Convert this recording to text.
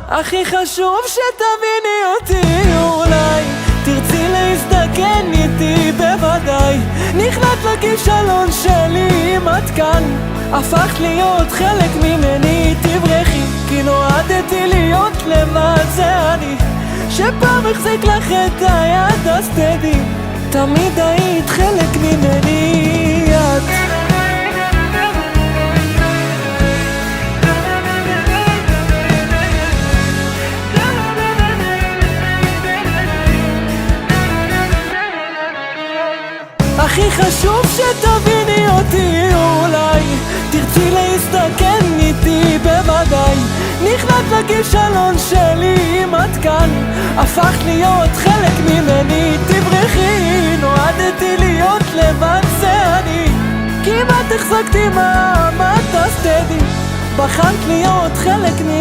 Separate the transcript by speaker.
Speaker 1: הכי חשוב שתביני אותי, אולי תרצי להזדקן איתי בוודאי. נכנעת לכישלון שלי אם את כאן, הפכת להיות חלק ממני, תברחי כי נועדתי להיות לבד. זה אני שפעם החזיק לך את היד, אז תדעי תמיד היית חלק ממני את. הכי חשוב שתביני אותי, אולי תרצי להזדקן איתי בוודאי. נכנעת לכישלון שלי אם את כאן, הפכת להיות חלק ממני, תברחי נועדתי להיות לבד. זה אני כמעט החזקתי מעמד, אז תדעי בחרת להיות חלק ממני.